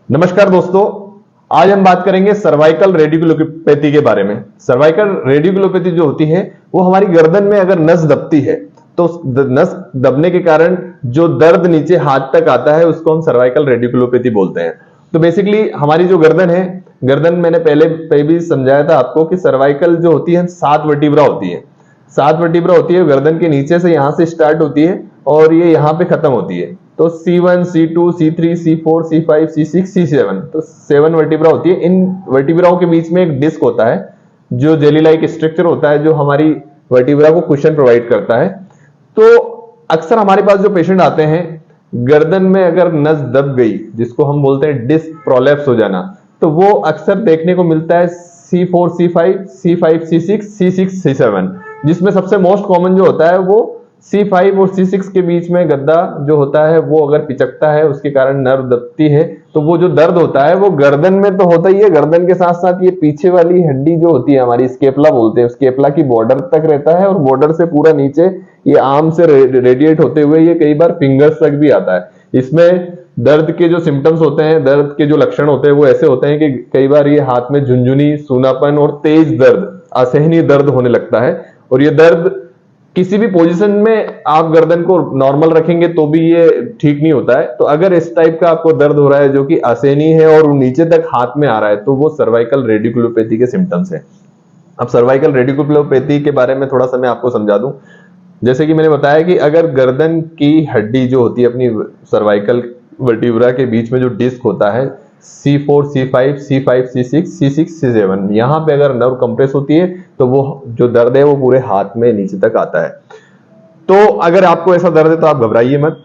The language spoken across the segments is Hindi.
नमस्कार दोस्तों, आज हम बात करेंगे सर्वाइकल रेडिकुलोपैथी के बारे में। सर्वाइकल रेडिकुलोपैथी जो होती है वो हमारी गर्दन में अगर नस दबती है तो नस दबने के कारण जो दर्द नीचे हाथ तक आता है उसको हम सर्वाइकल रेडिकुलोपैथी बोलते हैं। तो बेसिकली हमारी जो गर्दन है, गर्दन मैंने पहले भी समझाया था आपको कि सर्वाइकल जो होती है 7 वर्टिब्रा होती है। 7 वर्टिब्रा होती है, गर्दन के नीचे से यहां से स्टार्ट होती है और ये यहाँ पे खत्म होती है। तो C1, C2, C3, C4, C5, C6, C7 तो 7 वर्टिब्रा होती है। इन वर्टिब्राओं के बीच में एक डिस्क होता है जो जेली लाइक स्ट्रक्चर होता है जो हमारी वर्टिब्रा को कुशन प्रोवाइड करता है। तो अक्सर हमारे पास जो पेशेंट आते हैं, गर्दन में अगर नस दब गई जिसको हम बोलते हैं डिस्क प्रोलैप्स हो जाना, तो वो अक्सर देखने को मिलता है C4, C5, C5, C6, C6, C7, जिसमें सबसे मोस्ट कॉमन जो होता है वो C5 और C6 के बीच में गद्दा जो होता है वो अगर पिचकता है उसके कारण नर्व दबती है, तो वो जो दर्द होता है वो गर्दन में तो होता ही है, गर्दन के साथ साथ ये पीछे वाली हड्डी जो होती है हमारी स्केपला बोलते हैं, स्केपला की बॉर्डर तक रहता है और बॉर्डर से पूरा नीचे ये आर्म से रेडिएट होते हुए ये कई बार फिंगर्स तक भी आता है। इसमें दर्द के जो सिम्टम्स होते हैं, दर्द के जो लक्षण होते हैं वो ऐसे होते हैं कि कई बार ये हाथ में झुंझुनी, सूनापन और तेज दर्द, असहनीय दर्द होने लगता है। और ये दर्द किसी भी पोजीशन में आप गर्दन को नॉर्मल रखेंगे तो भी ये ठीक नहीं होता है। तो अगर इस टाइप का आपको दर्द हो रहा है जो कि असहनीय है और नीचे तक हाथ में आ रहा है तो वो सर्वाइकल रेडिकुलोपैथी के सिम्टम्स हैं। अब सर्वाइकल रेडिकुलोपैथी के बारे में थोड़ा सा मैं आपको समझा दूं। जैसे कि मैंने बताया कि अगर गर्दन की हड्डी जो होती है अपनी सर्वाइकल वर्टिब्रा के बीच में जो डिस्क होता है C4, C5, C5, C6, C6, C7, यहाँ पे अगर नर्व कंप्रेस होती है तो वो जो दर्द है वो पूरे हाथ में नीचे तक आता है। तो अगर आपको ऐसा दर्द है तो आप घबराइए मत,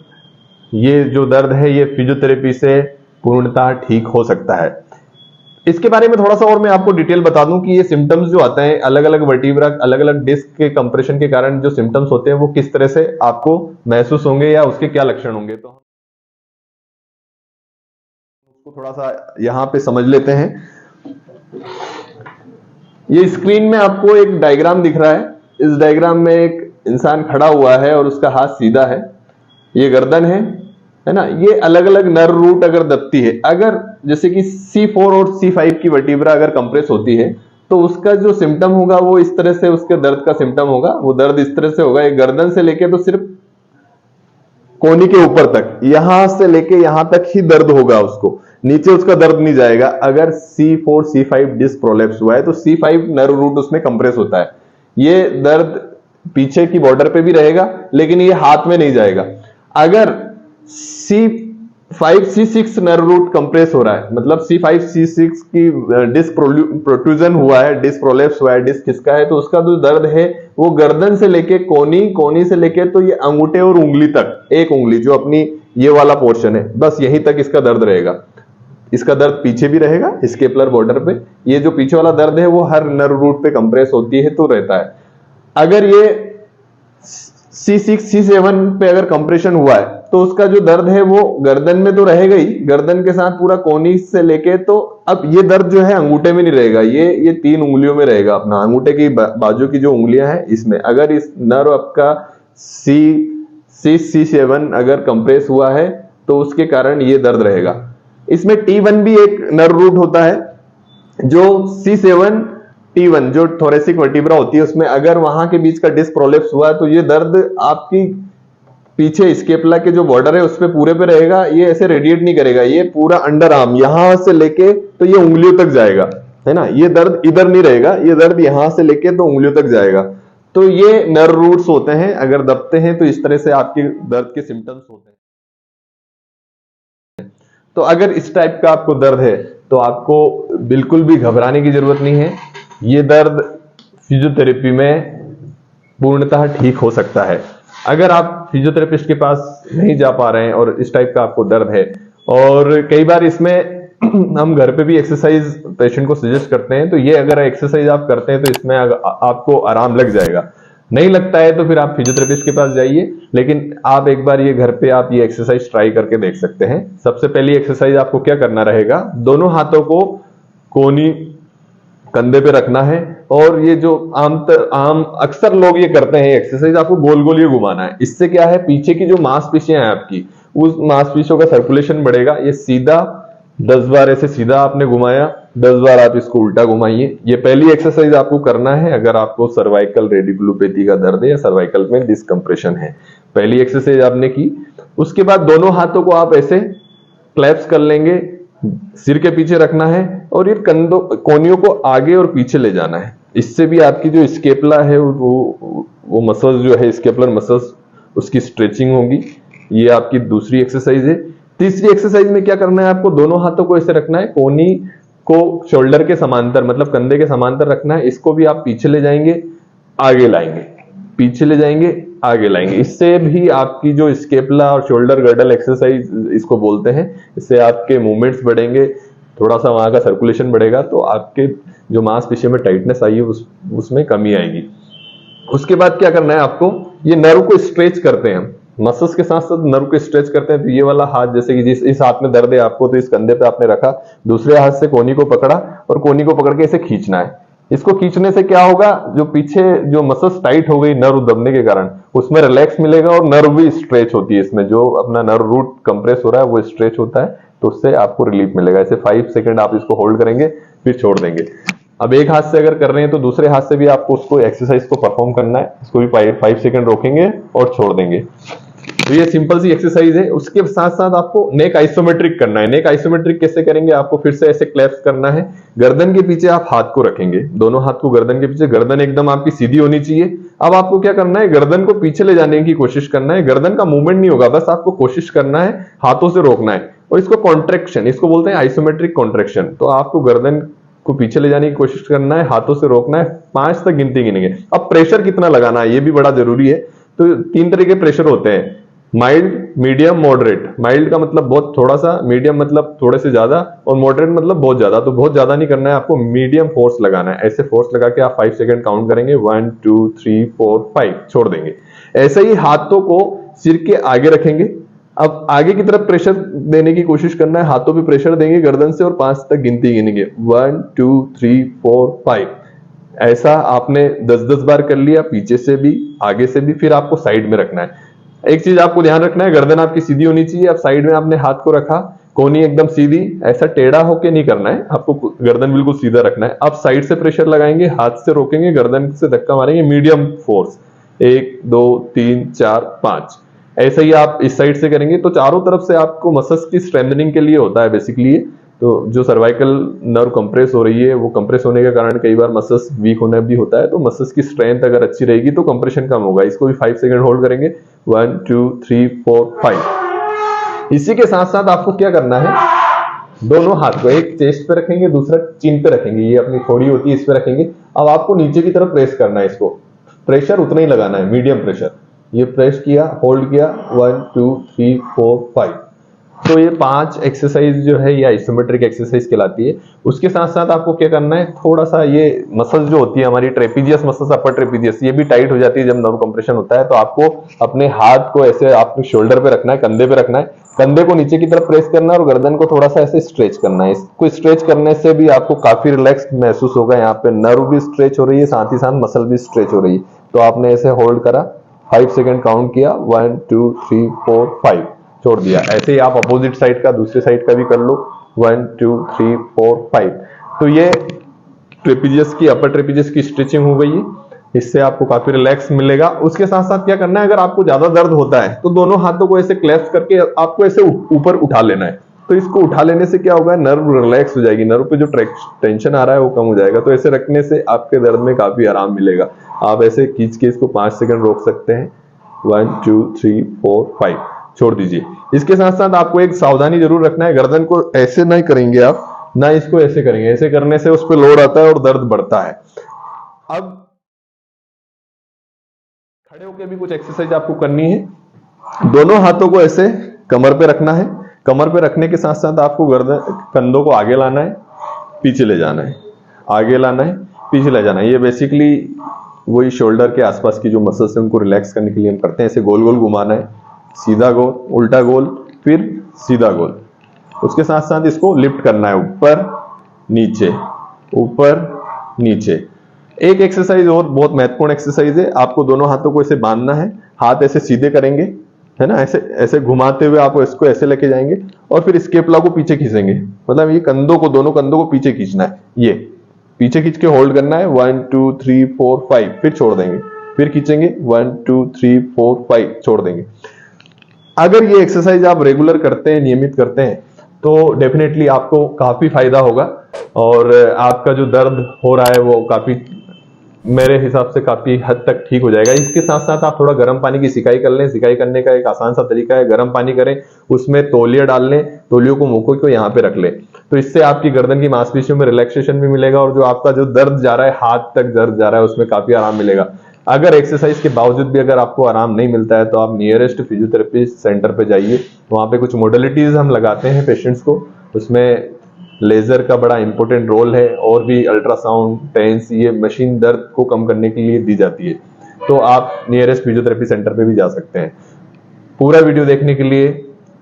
ये जो दर्द है ये फिजियोथेरेपी से पूर्णतः ठीक हो सकता है। इसके बारे में थोड़ा सा और मैं आपको डिटेल बता दूं कि ये सिम्टम्स जो आते हैं अलग अलग वर्टिब्रा, अलग अलग डिस्क के कंप्रेशन के कारण जो सिम्टम्स होते हैं वो किस तरह से आपको महसूस होंगे या उसके क्या लक्षण होंगे, तो थोड़ा सा यहाँ पे समझ लेते हैं। ये स्क्रीन में आपको एक डायग्राम दिख रहा है। इस डायग्राम में एक इंसान खड़ा हुआ है और उसका हाथ सीधा है, ये गर्दन है ना। ये अलग अलग नर्व रूट अगर दबती है, अगर जैसे कि C4 और C5 की वर्टिब्रा अगर कंप्रेस होती है तो उसका जो सिम्टम होगा वो इस तरह से उसके दर्द का सिम्टम होगा। वो दर्द इस तरह से होगा, ये गर्दन से लेके तो सिर्फ कोहनी के ऊपर तक, यहां से लेके यहां तक ही दर्द होगा, उसको नीचे उसका दर्द नहीं जाएगा। अगर C4, C5 डिस्क प्रोलैप्स हुआ है तो C5 नर्व रूट उसमें कंप्रेस होता है, ये दर्द पीछे की बॉर्डर पे भी रहेगा लेकिन ये हाथ में नहीं जाएगा। अगर C5, C6 nerve root compress हो रहा है, मतलब C5, C6 की डिस्क प्रोट्रूजन हुआ है, डिस्क प्रोलैप्स हुआ है, डिस्क खिसका है, तो उसका जो दर्द है वो गर्दन से लेके कोहनी, कोहनी से लेके तो ये अंगूठे और उंगली तक, एक उंगली जो अपनी ये वाला पोर्शन है बस यहीं तक इसका दर्द रहेगा। इसका दर्द पीछे भी रहेगा स्केपुलर बॉर्डर पे, ये जो पीछे वाला दर्द है वो हर नर्व रूट पे कंप्रेस होती है तो रहता है। अगर ये C6, C7 पे अगर कंप्रेशन हुआ है तो उसका जो दर्द है वो गर्दन में तो रहेगा ही, गर्दन के साथ पूरा कोहनी से लेके, तो अब ये दर्द जो है अंगूठे में नहीं रहेगा, ये 3 उंगलियों में रहेगा, अपना अंगूठे की बाजू की जो उंगलियां हैं इसमें। अगर इस नर्व आपका C7 अगर कंप्रेस हुआ है तो उसके कारण ये दर्द रहेगा। इसमें T1 भी एक नर्व रूट होता है, जो C7 T1 जो थोरेसिक वर्टिब्रा होती है उसमें अगर वहां के बीच का डिस्क प्रोलैप्स हुआ तो ये दर्द आपकी पीछे स्केपुला के जो बॉर्डर है उस पे पूरे पे रहेगा, ये ऐसे रेडिएट नहीं करेगा, ये पूरा अंडर आर्म यहां से लेके तो ये उंगलियों तक जाएगा, है ना। ये दर्द इधर नहीं रहेगा, ये दर्द यहां से लेके तो उंगलियों तक जाएगा। तो ये नर्व रूट्स होते हैं, अगर दबते हैं तो इस तरह से आपके दर्द के सिम्टम्स होते हैं। तो अगर इस टाइप का आपको दर्द है तो आपको बिल्कुल भी घबराने की जरूरत नहीं है, ये दर्द फिजियोथेरेपी में पूर्णतः ठीक हो सकता है। अगर आप फिजियोथेरेपिस्ट के पास नहीं जा पा रहे हैं और इस टाइप का आपको दर्द है, और कई बार इसमें हम घर पे भी एक्सरसाइज पेशेंट को सजेस्ट करते हैं, तो ये अगर एक्सरसाइज आप करते हैं तो इसमें आपको आराम लग जाएगा। नहीं लगता है तो फिर आप फिजियोथेरेपिस्ट के पास जाइए, लेकिन आप एक बार ये घर पे आप ये एक्सरसाइज ट्राई करके देख सकते हैं। सबसे पहली एक्सरसाइज आपको क्या करना रहेगा, दोनों हाथों को कोहनी कंधे पे रखना है, और ये जो आम अक्सर लोग ये करते हैं एक्सरसाइज, आपको गोल गोल ये घुमाना है। इससे क्या है, पीछे की जो मांसपेशियां हैं आपकी, उस मांसपेशियों का सर्कुलेशन बढ़ेगा, ये सीधा 10 बार ऐसे सीधा आपने घुमाया, 10 बार आप इसको उल्टा घुमाइए। ये पहली एक्सरसाइज आपको करना है अगर आपको सर्वाइकल रेडिकुलोपैथी का दर्द है या सर्वाइकल में डिसकम्प्रेशन है। पहली एक्सरसाइज आपने की, उसके बाद दोनों हाथों को आप ऐसे क्लैप्स कर लेंगे, सिर के पीछे रखना है और ये कंधों कोहनियों को आगे और पीछे ले जाना है। इससे भी आपकी जो स्केपुला है वो मसल्स जो है स्केपुलर मसल्स उसकी स्ट्रेचिंग होगी। ये आपकी दूसरी एक्सरसाइज है। तीसरी एक्सरसाइज में क्या करना है, आपको दोनों हाथों को ऐसे रखना है, कोहनी को शोल्डर के समांतर मतलब कंधे के समांतर रखना है। इसको भी आप पीछे ले जाएंगे, आगे लाएंगे, पीछे ले जाएंगे, आगे लाएंगे। इससे भी आपकी जो स्केपुला और शोल्डर गर्डल एक्सरसाइज इसको बोलते हैं, इससे आपके मूवमेंट्स बढ़ेंगे, थोड़ा सा वहां का सर्कुलेशन बढ़ेगा, तो आपके जो मांसपेशियों में टाइटनेस आई है उसमें कमी आएगी। उसके बाद क्या करना है आपको, ये नर्व को स्ट्रेच करते हैं, मसल्स के साथ साथ नर्व को स्ट्रेच करते हैं। तो ये वाला हाथ, जैसे कि जिस इस हाथ में दर्द है आपको, तो इस कंधे पे आपने रखा, दूसरे हाथ से कोहनी को पकड़ा और कोहनी को पकड़ के इसे खींचना है। इसको खींचने से क्या होगा, जो पीछे जो मसल्स टाइट हो गई नर्व दबने के कारण, उसमें रिलैक्स मिलेगा और नर्व भी स्ट्रेच होती है। इसमें जो अपना नर्व रूट कंप्रेस हो रहा है वो स्ट्रेच होता है, तो उससे आपको रिलीफ मिलेगा। ऐसे 5 सेकंड आप इसको होल्ड करेंगे, फिर छोड़ देंगे। अब एक हाथ से अगर कर रहे हैं तो दूसरे हाथ से भी आपको उसको एक्सरसाइज को परफॉर्म करना है। इसको भी 5 सेकंड रोकेंगे और छोड़ देंगे। तो ये सिंपल सी एक्सरसाइज है। उसके साथ साथ आपको नेक आइसोमेट्रिक करना है। नेक आइसोमेट्रिक कैसे करेंगे, आपको फिर से ऐसे क्लैप्स करना है, गर्दन के पीछे आप हाथ को रखेंगे, दोनों हाथ को गर्दन के पीछे, गर्दन एकदम आपकी सीधी होनी चाहिए। अब आपको क्या करना है, गर्दन को पीछे ले जाने की कोशिश करना है। गर्दन का मूवमेंट नहीं होगा, बस आपको कोशिश करना है हाथों से रोकना है। और इसको कॉन्ट्रेक्शन, इसको बोलते हैं आइसोमेट्रिक कॉन्ट्रेक्शन। तो आपको गर्दन को पीछे ले जाने की कोशिश करना है, हाथों से रोकना है, 5 तक गिनती गिनेंगे। अब प्रेशर कितना लगाना है ये भी बड़ा जरूरी है। तो 3 तरह के प्रेशर होते हैं, माइल्ड, मीडियम, मॉडरेट। माइल्ड का मतलब बहुत थोड़ा सा, मीडियम मतलब थोड़े से ज्यादा, और मॉडरेट मतलब बहुत ज्यादा। तो बहुत ज्यादा नहीं करना है, आपको मीडियम फोर्स लगाना है। ऐसे फोर्स लगा के आप 5 सेकंड काउंट करेंगे, 1 2 3 4 5, छोड़ देंगे। ऐसे ही हाथों को सिर के आगे रखेंगे। अब आगे की तरफ प्रेशर देने की कोशिश करना है, हाथों पे प्रेशर देंगे गर्दन से और 5 तक गिनती गिनेंगे, 1 2 3 4 5। ऐसा आपने 10-10 बार कर लिया, पीछे से भी आगे से भी। फिर आपको साइड में रखना है। एक चीज आपको ध्यान रखना है, गर्दन आपकी सीधी होनी चाहिए। अब साइड में आपने हाथ को रखा, कोहनी एकदम सीधी, ऐसा टेढ़ा होके नहीं करना है, आपको गर्दन बिल्कुल सीधा रखना है। अब साइड से प्रेशर लगाएंगे, हाथ से रोकेंगे, गर्दन से धक्का मारेंगे, मीडियम फोर्स, 1 2 3 4 5। ऐसे ही आप इस साइड से करेंगे। तो चारों तरफ से आपको मसल्स की स्ट्रेंथनिंग के लिए होता है बेसिकली। तो जो सर्वाइकल नर्व कंप्रेस हो रही है, वो कंप्रेस होने के कारण कई बार मसल्स वीक होना भी होता है। तो मसल्स की स्ट्रेंथ अगर अच्छी रहेगी तो कंप्रेशन कम होगा। इसको भी 5 सेकंड होल्ड करेंगे, 1 2 3 4 5। इसी के साथ साथ आपको क्या करना है, दोनों हाथ को एक चेस्ट पे रखेंगे, दूसरा चिन पे रखेंगे, ये अपनी खोड़ी होती है इस पे रखेंगे। अब आपको नीचे की तरफ प्रेस करना है, इसको प्रेशर उतना ही लगाना है, मीडियम प्रेशर। ये प्रेस किया, होल्ड किया, 1 2 3 4 5। तो ये 5 एक्सरसाइज जो है ये आइसोमेट्रिक एक्सरसाइज कहलाती है। उसके साथ साथ आपको क्या करना है, थोड़ा सा ये मसल्स जो होती है हमारी ट्रेपीजियस मसल्स, अपर ट्रेपीजियस, ये भी टाइट हो जाती है जब नर्व कंप्रेशन होता है। तो आपको अपने हाथ को ऐसे आपके शोल्डर पे रखना है, कंधे पे रखना है, कंधे को नीचे की तरफ प्रेस करना है और गर्दन को थोड़ा सा ऐसे स्ट्रेच करना है। इसको स्ट्रेच करने से भी आपको काफी रिलैक्स महसूस होगा। यहाँ पे नर्व भी स्ट्रेच हो रही है, साथ ही साथ मसल भी स्ट्रेच हो रही है। तो आपने ऐसे होल्ड करा, 5 सेकंड काउंट किया, 1 2 3 4 5, छोड़ दिया। ऐसे ही आप अपोजिट साइड का, दूसरे साइड का भी कर लो, 1 2 3 4 5। तो ये ट्रेपीजियस की, अपर ट्रेपीजियस की स्ट्रेचिंग हो गई है। इससे आपको काफी रिलैक्स मिलेगा। उसके साथ साथ क्या करना है, अगर आपको ज्यादा दर्द होता है तो दोनों हाथों को ऐसे क्लैप्स करके आपको ऐसे ऊपर उठा लेना है। तो इसको उठा लेने से क्या होगा, नर्व रिलैक्स हो जाएगी, नर्व पे जो टेंशन आ रहा है वो कम हो जाएगा। तो ऐसे रखने से आपके दर्द में काफी आराम मिलेगा। आप ऐसे खींच के इसको 5 सेकंड रोक सकते हैं, 1 2 3 4 5, छोड़ दीजिए। इसके साथ साथ आपको एक सावधानी जरूर रखना है, गर्दन को ऐसे नहीं करेंगे आप, ना इसको ऐसे करेंगे। ऐसे करने से उस पर लोड आता है और दर्द बढ़ता है। अब खड़े होकर भी कुछ एक्सरसाइज आपको करनी है। दोनों हाथों को ऐसे कमर पे रखना है। कमर पे रखने के साथ साथ आपको गर्दन, कंधों को आगे लाना है, पीछे ले जाना है, आगे लाना है, पीछे ले जाना है। ये बेसिकली वही शोल्डर के आसपास की जो मसल्स हैं उनको रिलैक्स करने के लिए हम करते हैं। ऐसे गोल गोल घुमाना है, सीधा गोल, उल्टा गोल, फिर सीधा गोल। उसके साथ साथ इसको लिफ्ट करना है, ऊपर नीचे, ऊपर नीचे। एक एक्सरसाइज और बहुत महत्वपूर्ण एक्सरसाइज है, आपको दोनों हाथों को ऐसे बांधना है, हाथ ऐसे सीधे करेंगे, है ना, ऐसे ऐसे घुमाते हुए आप इसको ऐसे लेके जाएंगे और फिर स्केपुला को पीछे खींचेंगे, मतलब ये कंधों को, दोनों कंधों को पीछे खींचना है, ये पीछे खींच के होल्ड करना है 1 2 3 4 5, फिर छोड़ देंगे, फिर खींचेंगे 1 2 3 4 5, छोड़ देंगे। अगर ये एक्सरसाइज आप रेगुलर करते हैं, नियमित करते हैं, तो डेफिनेटली आपको काफी फायदा होगा और आपका जो दर्द हो रहा है वो काफी, मेरे हिसाब से काफी हद तक ठीक हो जाएगा। इसके साथ साथ आप थोड़ा गर्म पानी की सिकाई कर लें। सिकाई करने का एक आसान सा तरीका है, गर्म पानी करें, उसमें तौलिया डाल लें, तौलियों को मुंह को यहाँ पे रख लें, तो इससे आपकी गर्दन की मांसपेशियों में रिलैक्सेशन भी मिलेगा और जो आपका जो दर्द जा रहा है, हाथ तक दर्द जा रहा है, उसमें काफी आराम मिलेगा। अगर एक्सरसाइज के बावजूद भी अगर आपको आराम नहीं मिलता है तो आप नियरेस्ट फिजियोथेरेपी सेंटर पे जाइए, वहां पे कुछ मोडेलिटीज हम लगाते हैं पेशेंट्स को, उसमें लेजर का बड़ा इंपॉर्टेंट रोल है और भी अल्ट्रासाउंड, टेंस, ये मशीन दर्द को कम करने के लिए दी जाती है, तो आप नियरेस्ट फिजियोथेरेपी सेंटर पे भी जा सकते हैं। पूरा वीडियो देखने के लिए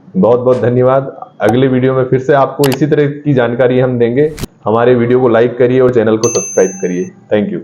बहुत बहुत धन्यवाद। अगले वीडियो में फिर से आपको इसी तरह की जानकारी हम देंगे। हमारे वीडियो को लाइक करिए और चैनल को सब्सक्राइब करिए। Thank you.